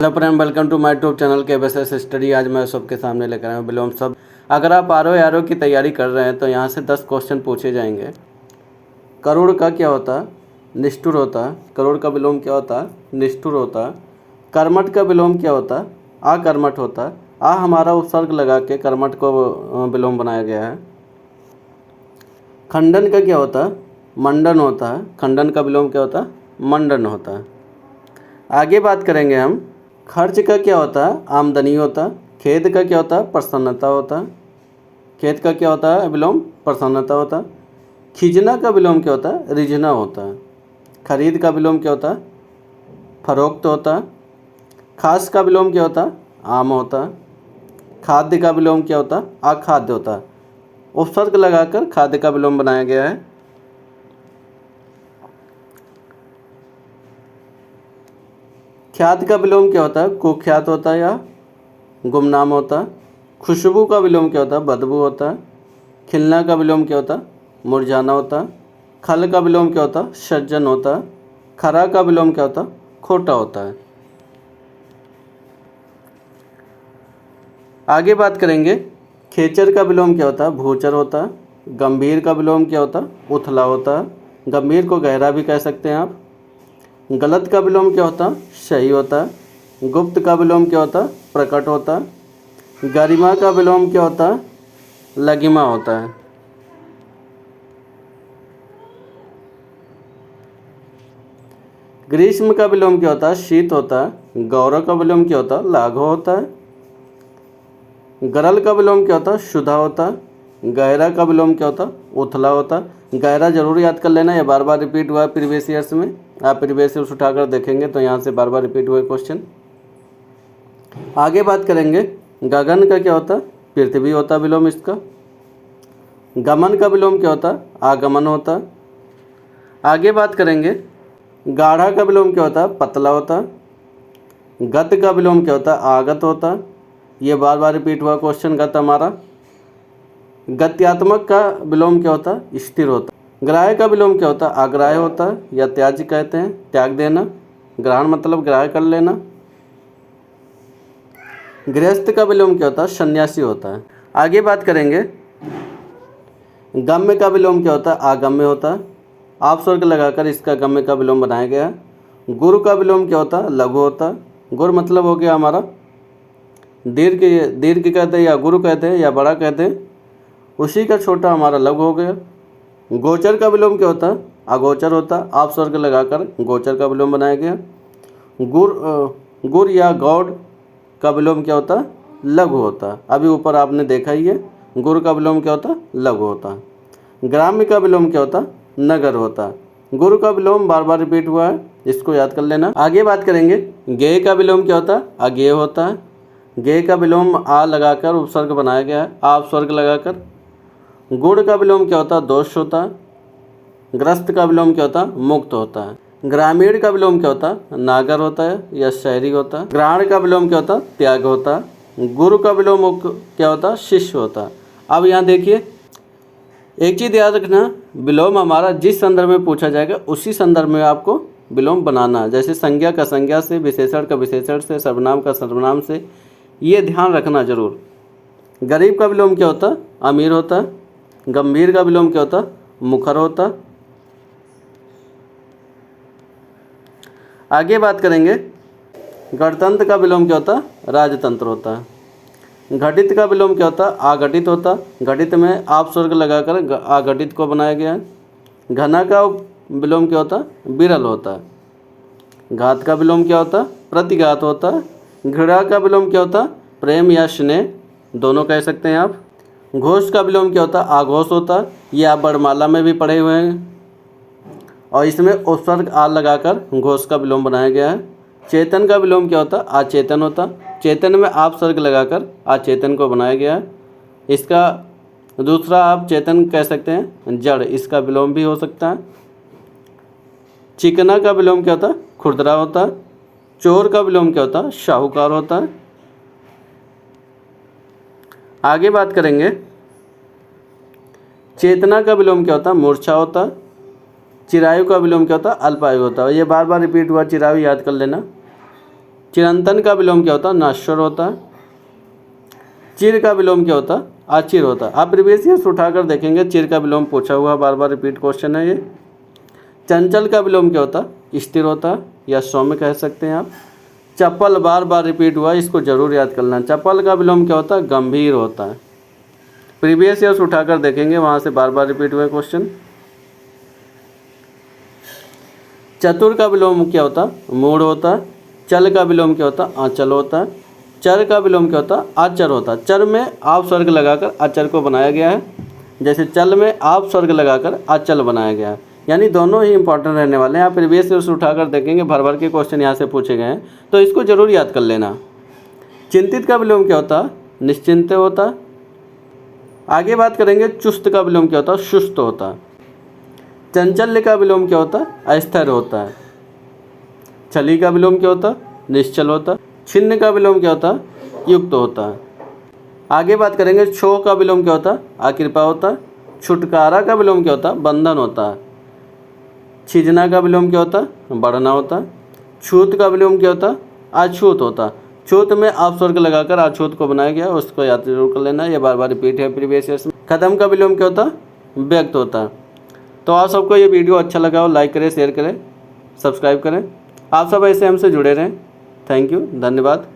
Hello friend, welcome to my YouTube channel K S study. आज मैं सबके सामने लेकर आया हूँ विलोम शब्द। अगर आप आर की तैयारी कर रहे हैं तो यहाँ से 10 क्वेश्चन पूछे जाएंगे। करोड़ का क्या होता है? निष्ठुर होता है। करोड़ का विलोम क्या होता है? निष्ठुर होता है। कर्मठ का विलोम क्या होता है? आकर्मठ होता है। आ हमारा उपसर्ग लगा के कर्मठ को विलोम बनाया गया है। खंडन का क्या होता है? मंडन होता है। खंडन का विलोम क्या होता है? मंडन होता है। आगे बात करेंगे हम। खर्च का क्या होता है? आमदनी होता है। खेद का क्या होता है? प्रसन्नता होता है। खेद का क्या होता है? विलोम प्रसन्नता होता है। खिजना का विलोम क्या होता है? रिझना होता है। खरीद का विलोम क्या होता है? फरोख्त होता है। खास का विलोम क्या होता है? आम होता है। खाद्य का विलोम क्या होता है? अखाद्य होता है। उपसर्ग लगाकर खाद्य का विलोम बनाया गया है। ख्यात का विलोम क्या होता है? कुख्यात होता है या गुमनाम होता है। खुशबू का विलोम क्या होता है? बदबू होता है। खिलना का विलोम क्या होता है? मुरझाना होता है। खल का विलोम क्या होता है? सज्जन होता है। खरा का विलोम क्या होता है? खोटा होता है। आगे बात करेंगे। खेचर का विलोम क्या होता है? भूचर होता है। गंभीर का विलोम क्या होता है? उथला होता है। गंभीर को गहरा भी कह सकते हैं आप। गलत का विलोम क्या होता है? सही होता है। गुप्त का विलोम क्या होता है? प्रकट होता है। गरिमा का विलोम क्या होता है? लगिमा होता है। ग्रीष्म का विलोम क्या होता है? शीत होता है। गौरव का विलोम क्या होता है? लाघव होता है। गरल का विलोम क्या होता है? शुदा होता है। गहरा का विलोम क्या होता है? उथला होता है। गहरा जरूर याद कर लेना, ये बार बार रिपीट हुआ है प्रीवियस ईयर्स में। आप प्रीवियस ईयर्स उठाकर देखेंगे तो यहाँ से बार बार रिपीट हुए क्वेश्चन। आगे बात करेंगे। गगन का क्या होता है? पृथ्वी होता है विलोम इसका। गमन का विलोम क्या होता है? आगमन होता है। आगे बात करेंगे। गाढ़ा का विलोम क्या होता है? पतला होता है। गत का विलोम क्या होता है? आगत होता है। ये बार बार रिपीट हुआ क्वेश्चन गत हमारा। गत्यात्मक का विलोम क्या होता है? स्थिर होता है। ग्राह्य का विलोम क्या होता है? अग्राह्य होता है या त्याज्य कहते हैं, त्याग देना। ग्रहण मतलब ग्राह्य कर लेना। गृहस्थ का विलोम क्या होता है? सन्यासी होता है। आगे बात करेंगे। गम्य का विलोम क्या होता है? आगम्य होता है। आप स्वर्ग लगाकर इसका गम्य का विलोम बनाया गया है। गुरु का विलोम क्या होता है? लघु होता है। गुरु मतलब हो गया हमारा दीर्घ। दीर्घ कहते हैं या गुरु कहते हैं या बड़ा कहते हैं, उसी का छोटा हमारा लघु हो गया। गोचर का विलोम क्या होता है? अगोचर होता है। आप स्वर्ग लगाकर गोचर का विलोम बनाया गया। गुर या गौड़ का विलोम क्या होता है? लघु होता है। अभी ऊपर आपने देखा ही है, गुरु का विलोम क्या होता है? लघु होता है। ग्राम्य का विलोम क्या होता है? नगर होता है। गुरु का विलोम बार बार रिपीट हुआ है, इसको याद कर लेना। आगे बात करेंगे। गेय का विलोम क्या होता है? अगेय होता है। गेय का विलोम आ लगाकर उपसर्ग बनाया गया है, आप स्वर्ग लगाकर। गुण का विलोम क्या होता है? दोष होता है। ग्रस्त का विलोम क्या होता है? मुक्त होता है। ग्रामीण का विलोम क्या होता है? नागर होता है या शहरी होता है। ग्रहण का विलोम क्या होता है? त्याग होता है। गुरु का विलोम क्या होता है? शिष्य होता है। अब यहाँ देखिए, एक चीज़ याद रखना, विलोम हमारा जिस संदर्भ में पूछा जाएगा उसी संदर्भ में आपको विलोम बनाना है। जैसे संज्ञा का संज्ञा से, विशेषण का विशेषण से, सर्वनाम का सर्वनाम से, ये ध्यान रखना जरूर। गरीब का विलोम क्या होता है? अमीर होता है। गंभीर का विलोम क्या होता है? मुखर होता है। आगे बात करेंगे। गणतंत्र का विलोम क्या होता है? राजतंत्र होता है। घटित का विलोम क्या होता है? आघटित होता है। घटित में आप स्वर्ग लगाकर आघटित को बनाया गया है। घना का विलोम क्या होता है? विरल होता है। घात का विलोम क्या होता है? प्रतिघात होता है। घृणा का विलोम क्या होता है? प्रेम या स्नेह, दोनों कह सकते हैं आप। घोष का विलोम क्या होता है? आघोष होता है। ये आप वर्णमाला में भी पढ़े हुए हैं और इसमें उपसर्ग आ लगाकर घोष का विलोम बनाया गया है। चेतन का विलोम क्या होता है? अचेतन होता है। चेतन में आप स्वर्ग लगाकर अचेतन को बनाया गया है। इसका दूसरा आप चेतन कह सकते हैं जड़, इसका विलोम भी हो सकता है। चिकना का विलोम क्या होता है? खुरदरा होता है। चोर का विलोम क्या होता है? शाहूकार होता है। आगे बात करेंगे। चेतना का विलोम क्या होता है? मूर्छा होता है। चिरायु का विलोम क्या होता है? अल्पायु होता है। ये बार बार रिपीट हुआ, चिरायु याद कर लेना। चिरंतन का विलोम क्या होता है? नश्वर होता है। चिर का विलोम क्या होता है? अचिर होता है। आप प्रीवियस ईयर उठाकर देखेंगे, चिर का विलोम पूछा हुआ, बार बार रिपीट क्वेश्चन है ये। चंचल का विलोम क्या होता है? स्थिर होता है या सौम्य कह सकते हैं आप। चपल बार बार रिपीट हुआ, इसको जरूर याद कर लेना। चपल का विलोम क्या होता है? गंभीर होता है। प्रीवियस ईयर उठाकर देखेंगे, वहाँ से बार बार रिपीट हुए क्वेश्चन। चतुर का विलोम क्या होता है? मूढ़ होता है। चल का विलोम क्या होता है? आंचल होता है। चर का विलोम क्या होता है? आचर होता है। चर में आप स्वर्ग लगाकर आचर को बनाया गया है, जैसे चल में आप स्वर्ग लगाकर आचल बनाया गया है, यानी दोनों ही इंपॉर्टेंट रहने वाले हैं। आप प्रीवियस ईयर उठाकर देखेंगे, भर भर के क्वेश्चन यहाँ से पूछे गए हैं, तो इसको जरूर याद कर लेना। चिंतित का विलोम क्या होता है? निश्चिंत होता है। आगे बात करेंगे, चुस्त का विलोम क्या होता है? सुस्त होता है। चंचल्य का विलोम क्या होता है? अस्थिर होता है। छली का विलोम क्या होता है? निश्चल होता है। छिन्न का विलोम क्या होता है? युक्त होता है। आगे बात करेंगे, क्षोह का विलोम क्या होता है? अकृपा होता है। छुटकारा का विलोम क्या होता है? बंधन होता है। छिजना का विलोम क्या होता है? बढ़ना होता है। छूत का विलोम क्या होता है? अछूत होता है। छूत में आप स्वर्ग लगाकर अछूत को बनाया गया, उसको याद जरूर कर लेना, ये बार बार रिपीट है प्रीवियस ईयर्स में। खत्म का विलोम क्या होता है? व्यक्त होता है। तो आप सबको ये वीडियो अच्छा लगा हो, लाइक करें, शेयर करें, सब्सक्राइब करें। आप सब ऐसे हमसे जुड़े रहें। थैंक यू, धन्यवाद।